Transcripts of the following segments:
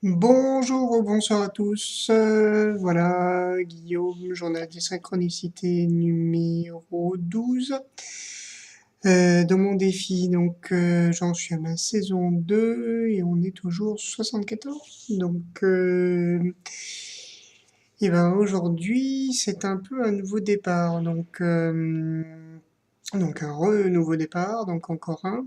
Bonjour ou bonsoir à tous. Voilà, Guillaume, journal des synchronicités numéro 12. Dans mon défi, j'en suis à ma saison 2 et on est toujours 74. Et ben aujourd'hui, c'est un peu un nouveau départ. Donc un nouveau départ, donc encore un.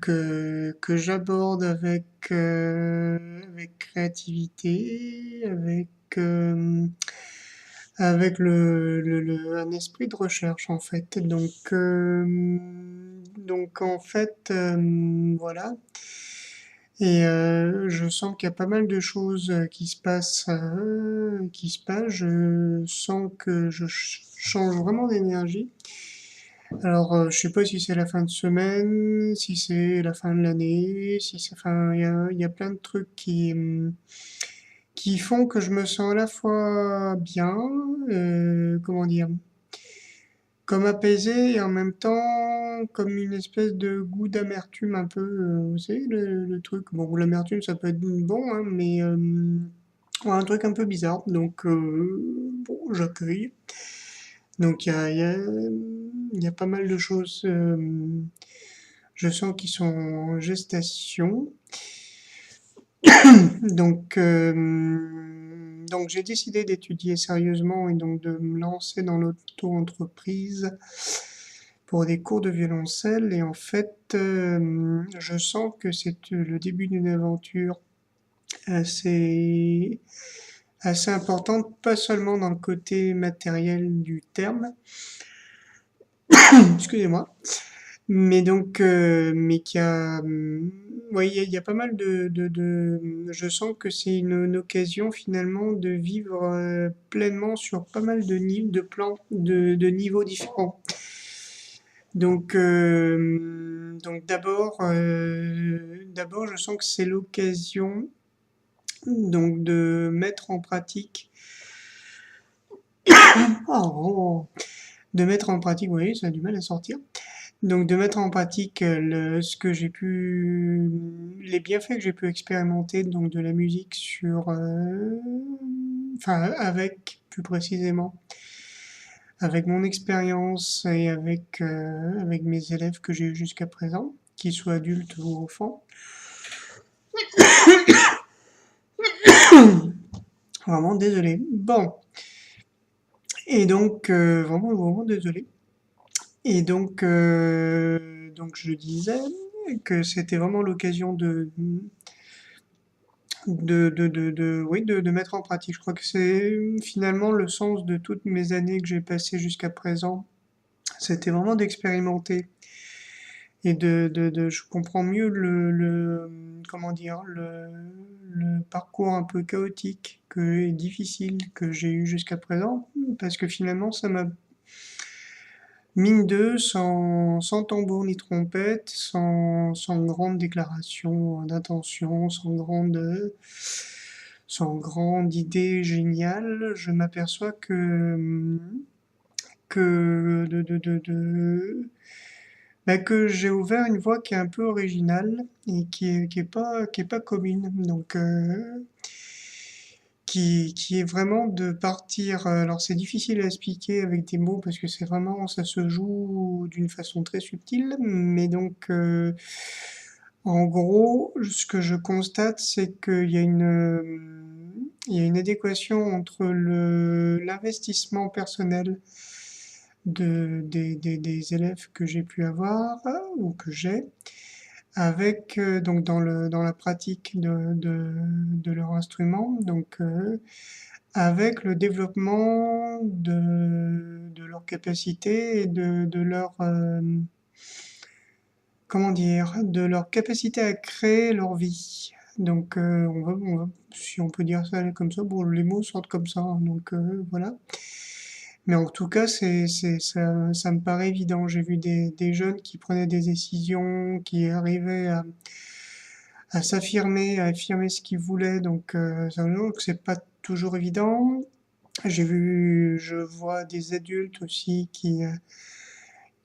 Que j'aborde avec créativité, avec un esprit de recherche en fait. Voilà. Je sens qu'il y a pas mal de choses qui se passent. Je sens que change vraiment d'énergie. Alors, je sais pas si c'est la fin de semaine, si c'est la fin de l'année, si c'est, enfin, il y a plein de trucs qui font que je me sens à la fois bien, comment dire, comme apaisé et en même temps comme une espèce de goût d'amertume un peu, vous savez, le truc. Bon, l'amertume ça peut être bon, hein, mais ouais, un truc un peu bizarre. Bon, j'accueille. Il y a pas mal de choses, je sens, qui sont en gestation. Donc j'ai décidé d'étudier sérieusement et donc de me lancer dans l'auto-entreprise pour des cours de violoncelle. Et en fait, je sens que c'est le début d'une aventure assez, assez importante, pas seulement dans le côté matériel du terme, excusez-moi, mais qui a, ouais, il y a pas mal je sens que c'est une occasion finalement de vivre pleinement sur pas mal de plans, de niveaux différents. D'abord, je sens que c'est l'occasion donc de mettre en pratique, oh, de mettre en pratique, oui, ça a du mal à sortir. Donc de mettre en pratique ce que j'ai pu, les bienfaits que j'ai pu expérimenter donc de la musique enfin avec plus précisément, avec mon expérience et avec mes élèves que j'ai eu jusqu'à présent, qu'ils soient adultes ou enfants. Vraiment désolé. Bon, vraiment vraiment désolé. Donc je disais que c'était vraiment l'occasion oui, de mettre en pratique. Je crois que c'est finalement le sens de toutes mes années que j'ai passées jusqu'à présent. C'était vraiment d'expérimenter et je comprends mieux comment dire, le parcours un peu chaotique et difficile que j'ai eu jusqu'à présent, parce que finalement, ça m'a, mine de, sans tambour ni trompette, sans grande déclaration d'intention, sans grande idée géniale, je m'aperçois que que j'ai ouvert une voie qui est un peu originale et qui est pas commune. Qui est vraiment de partir. Alors c'est difficile à expliquer avec des mots parce que c'est vraiment, ça se joue d'une façon très subtile, mais en gros, ce que je constate, c'est il y a une adéquation entre l'investissement personnel des élèves que j'ai pu avoir ou que j'ai, avec donc dans la pratique de leur instrument, avec le développement de leur capacité et de leur comment dire, de leur capacité à créer leur vie. Si on peut dire ça comme ça, bon, les mots sortent comme ça, hein, voilà. Mais en tout cas, ça me paraît évident. J'ai vu des jeunes qui prenaient des décisions, qui arrivaient à s'affirmer, à affirmer ce qu'ils voulaient. Ça veut dire que c'est pas toujours évident. Je vois des adultes aussi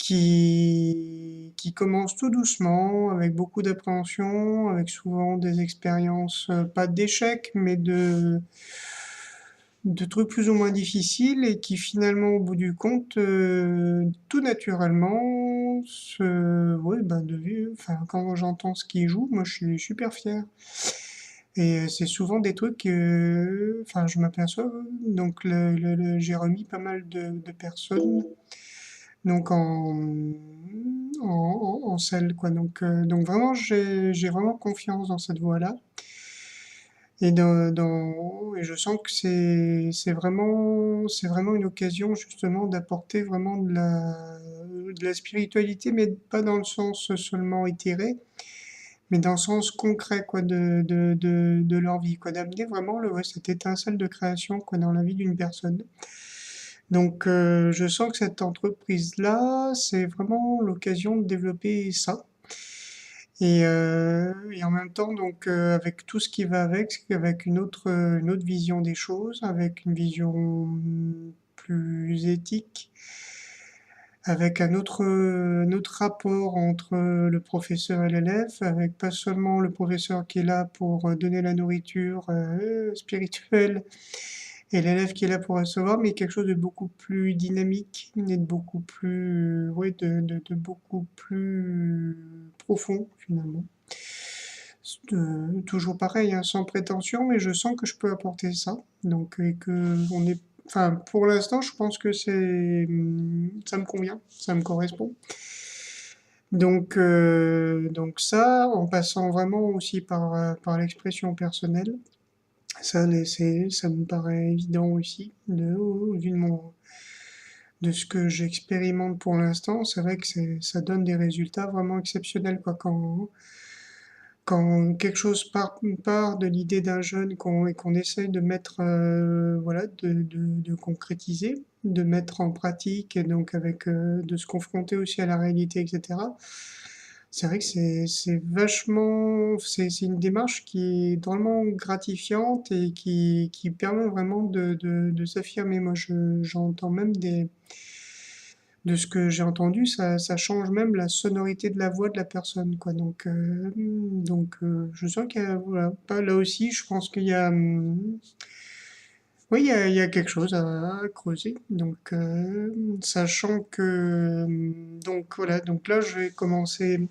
qui commence tout doucement, avec beaucoup d'appréhension, avec souvent des expériences, pas d'échecs, mais de trucs plus ou moins difficiles et qui finalement, au bout du compte, tout naturellement, ouais, ben, enfin, quand j'entends ce qu'ils jouent, moi je suis super fier. Et c'est souvent des trucs, enfin, je m'aperçois, donc j'ai remis pas mal de personnes donc en selle, quoi. Donc vraiment, j'ai vraiment confiance dans cette voie-là. Et je sens que c'est vraiment une occasion justement d'apporter vraiment de la spiritualité, mais pas dans le sens seulement éthéré, mais dans le sens concret, quoi, de leur vie, quoi, d'amener vraiment ouais, cette étincelle de création, quoi, dans la vie d'une personne. Donc, je sens que cette entreprise-là, c'est vraiment l'occasion de développer ça. Et en même temps, donc, avec tout ce qui va avec une autre vision des choses, avec une vision plus éthique, avec un autre rapport entre le professeur et l'élève, avec pas seulement le professeur qui est là pour donner la nourriture spirituelle et l'élève qui est là pour recevoir, mais quelque chose de beaucoup plus dynamique et de beaucoup plus, ouais, de beaucoup plus profond finalement. Toujours pareil, hein, sans prétention, mais je sens que je peux apporter ça. Donc, et que on est, enfin, pour l'instant, je pense que ça me convient, ça me correspond. Donc ça, en passant vraiment aussi par l'expression personnelle, ça me paraît évident aussi, de ce que j'expérimente pour l'instant. C'est vrai que ça donne des résultats vraiment exceptionnels, quoi, quand quelque chose part de l'idée d'un jeune et qu'on essaye de mettre, voilà, de concrétiser, de mettre en pratique et donc de se confronter aussi à la réalité, etc. C'est vrai que c'est vachement, c'est une démarche qui est drôlement gratifiante et qui permet vraiment de s'affirmer. Moi, j'entends même de ce que j'ai entendu, ça change même la sonorité de la voix de la personne, quoi. Je sens qu'il y a, voilà, pas là aussi, je pense qu'il y a, oui, il y a quelque chose à creuser. Sachant que, donc voilà, donc là, je vais commencer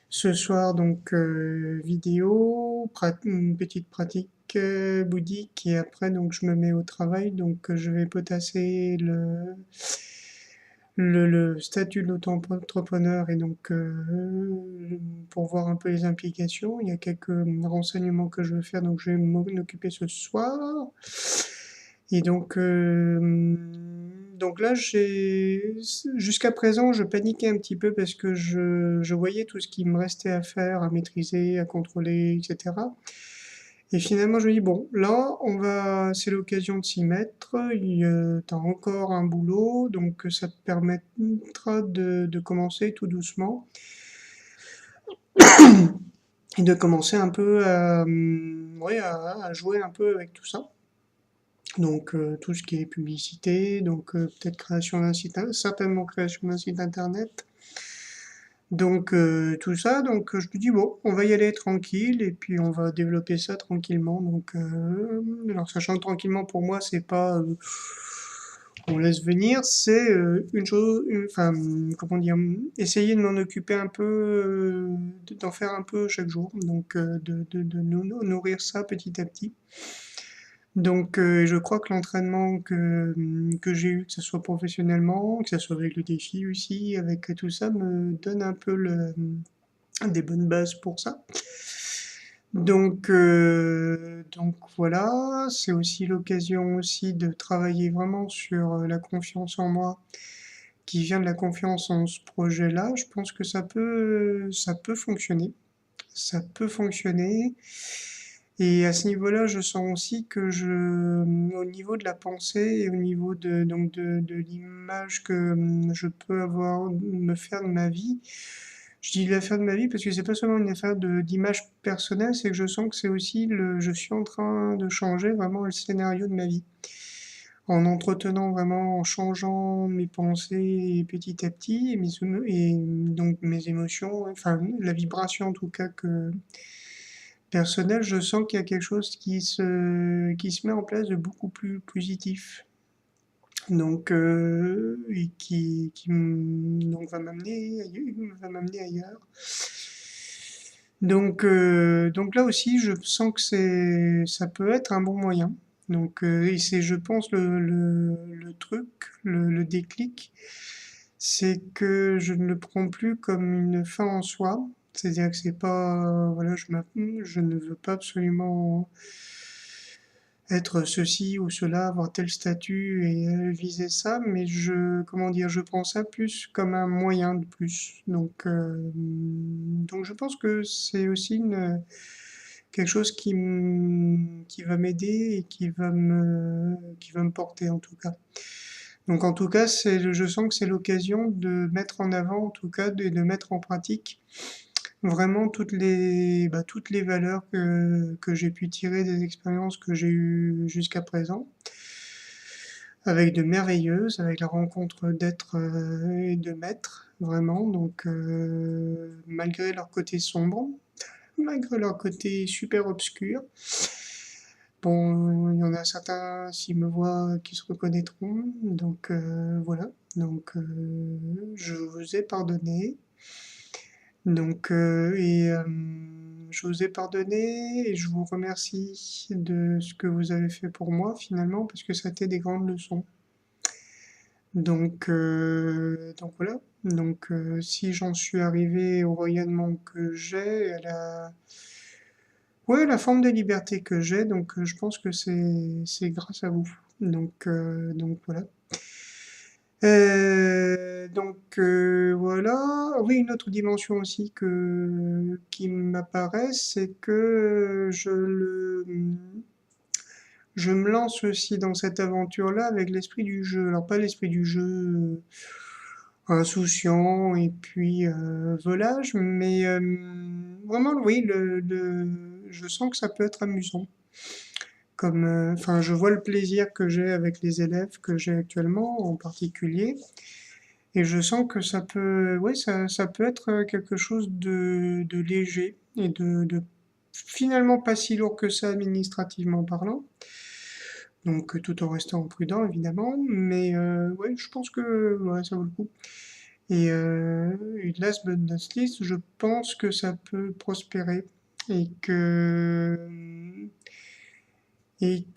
ce soir, donc vidéo, une petite pratique bouddhique, et après, donc je me mets au travail, donc je vais potasser le statut d'auto-entrepreneur et donc pour voir un peu les implications, il y a quelques renseignements que je veux faire, donc je vais m'en occuper ce soir. Et donc là, jusqu'à présent, je paniquais un petit peu parce que je voyais tout ce qui me restait à faire, à maîtriser, à contrôler, etc. Et finalement, je me dis, bon, là, c'est l'occasion de s'y mettre. T'as encore un boulot, donc ça te permettra de commencer tout doucement et de commencer un peu ouais, à jouer un peu avec tout ça. Donc, tout ce qui est publicité, donc peut-être création d'un certainement création d'un site internet. Donc, tout ça, donc je me dis, bon, on va y aller tranquille et puis on va développer ça tranquillement. Alors sachant que tranquillement pour moi, c'est pas on laisse venir, c'est une chose, enfin, comment dire, essayer de m'en occuper un peu, d'en faire un peu chaque jour, donc de nourrir ça petit à petit. Donc, je crois que l'entraînement que j'ai eu, que ce soit professionnellement, que ce soit avec le défi aussi, avec tout ça, me donne un peu des bonnes bases pour ça. Donc voilà, c'est aussi l'occasion aussi de travailler vraiment sur la confiance en moi, qui vient de la confiance en ce projet-là. Je pense que ça peut fonctionner. Ça peut fonctionner. Et à ce niveau-là, je sens aussi que au niveau de la pensée et au niveau de l'image que je peux me faire de ma vie, je dis l'affaire de ma vie parce que c'est pas seulement une affaire d'image personnelle, c'est que je sens que c'est aussi je suis en train de changer vraiment le scénario de ma vie. en entretenant vraiment, en changeant mes pensées petit à petit et donc mes émotions, enfin la vibration en tout cas que personnelle, je sens qu'il y a quelque chose qui se met en place de beaucoup plus positif. Donc, et donc va m'amener ailleurs. Donc là aussi, je sens que ça peut être un bon moyen. Donc, et c'est, je pense, le truc, le déclic, c'est que je ne le prends plus comme une fin en soi. C'est-à-dire que c'est pas, voilà, je ne veux pas absolument être ceci ou cela, avoir tel statut et viser ça, mais comment dire, je prends ça plus comme un moyen de plus. Donc je pense que c'est aussi quelque chose qui va m'aider et qui va me porter en tout cas. Donc en tout cas, je sens que c'est l'occasion de mettre en avant, en tout cas, de mettre en pratique vraiment toutes les valeurs que j'ai pu tirer des expériences que j'ai eues jusqu'à présent, avec de merveilleuses, avec la rencontre d'êtres et de maîtres, vraiment. Donc, malgré leur côté sombre, malgré leur côté super obscur, bon, il y en a certains, s'ils me voient, qui se reconnaîtront. Donc, voilà. Donc, je vous ai pardonné. Donc, je vous ai pardonné et je vous remercie de ce que vous avez fait pour moi finalement, parce que ça a été des grandes leçons. Donc voilà. Donc, si j'en suis arrivé au rayonnement que j'ai, ouais, la forme de liberté que j'ai, donc je pense que c'est grâce à vous. Donc voilà. Voilà. Oui, une autre dimension aussi qui m'apparaît, c'est que je me lance aussi dans cette aventure-là avec l'esprit du jeu. Alors pas l'esprit du jeu insouciant et puis volage, mais vraiment, oui, je sens que ça peut être amusant. Enfin, je vois le plaisir que j'ai avec les élèves que j'ai actuellement en particulier. Et je sens que ouais, ça peut être quelque chose de léger et de finalement pas si lourd que ça administrativement parlant. Donc tout en restant prudent évidemment, mais ouais, je pense que ouais, ça vaut le coup. Et last but not least, je pense que ça peut prospérer et que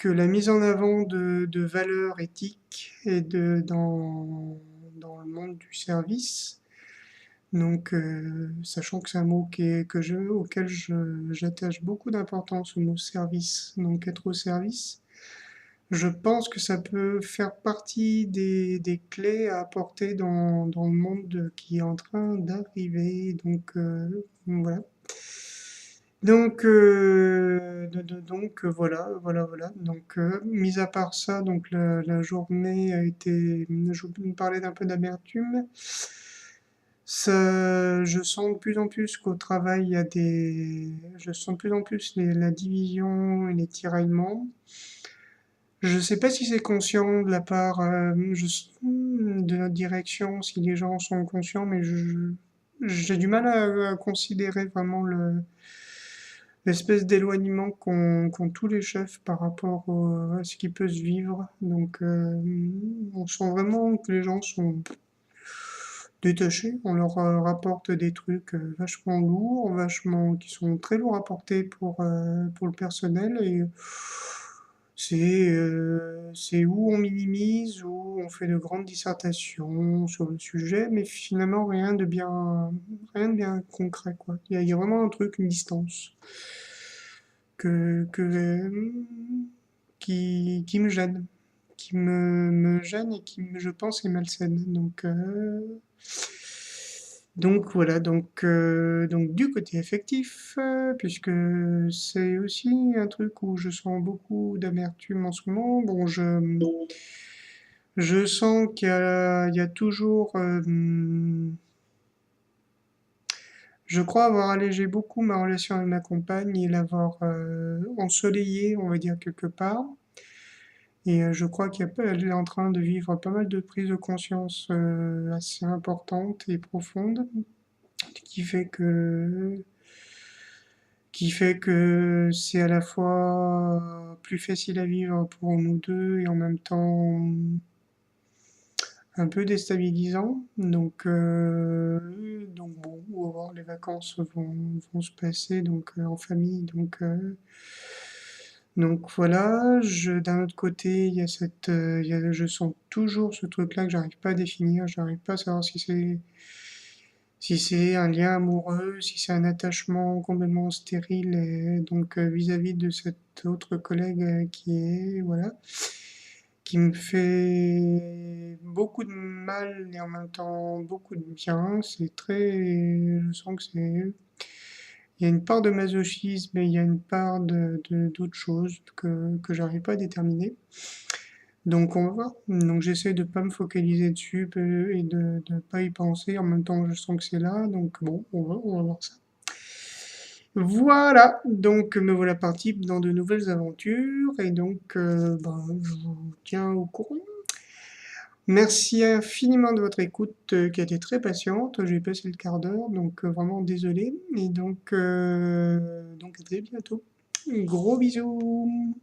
la mise en avant de valeurs éthiques dans le monde du service. Donc, sachant que c'est un mot auquel j'attache beaucoup d'importance, au mot service, donc être au service, je pense que ça peut faire partie des clés à apporter dans le monde qui est en train d'arriver. Voilà. Voilà. Donc, mis à part ça, donc la journée a été. Je vais parler d'un peu d'amertume. Je sens de plus en plus qu'au travail, je sens de plus en plus la division et les tiraillements. Je ne sais pas si c'est conscient de la part de notre direction, si les gens sont conscients, mais j'ai du mal à considérer vraiment l'espèce d'éloignement qu'ont tous les chefs par rapport à ce qui peut se vivre. Donc, on sent vraiment que les gens sont détachés. On leur rapporte des trucs vachement lourds, qui sont très lourds à porter pour le personnel. Et c'est où on minimise, où on fait de grandes dissertations sur le sujet, mais finalement rien de bien concret, quoi. Il y a vraiment un truc, une distance que, que, qui me gêne, qui me gêne et je pense, est malsaine. Donc voilà, donc du côté affectif, puisque c'est aussi un truc où je sens beaucoup d'amertume en ce moment. Bon, je sens qu'il y a toujours, je crois avoir allégé beaucoup ma relation avec ma compagne et l'avoir ensoleillée, on va dire quelque part. Et je crois qu'elle est en train de vivre pas mal de prises de conscience assez importantes et profondes, qui fait que qui fait que c'est à la fois plus facile à vivre pour nous deux et en même temps un peu déstabilisant. Donc bon, on va voir, les vacances vont se passer en famille. Donc voilà, d'un autre côté, il y a je sens toujours ce truc-là que j'arrive pas à définir, j'arrive pas à savoir si c'est un lien amoureux, si c'est un attachement complètement stérile, et donc vis-à-vis de cet autre collègue voilà, qui me fait beaucoup de mal et en même temps beaucoup de bien. Je sens que il y a une part de masochisme et il y a une part d'autre chose que j'arrive pas à déterminer. Donc on va voir. Donc j'essaie de pas me focaliser dessus et de pas y penser. En même temps, je sens que c'est là. Donc bon, on va voir ça. Voilà, donc me voilà parti dans de nouvelles aventures et je vous tiens au courant. Merci infiniment de votre écoute qui a été très patiente. J'ai passé le quart d'heure, donc vraiment désolé. Et donc à très bientôt. Gros bisous.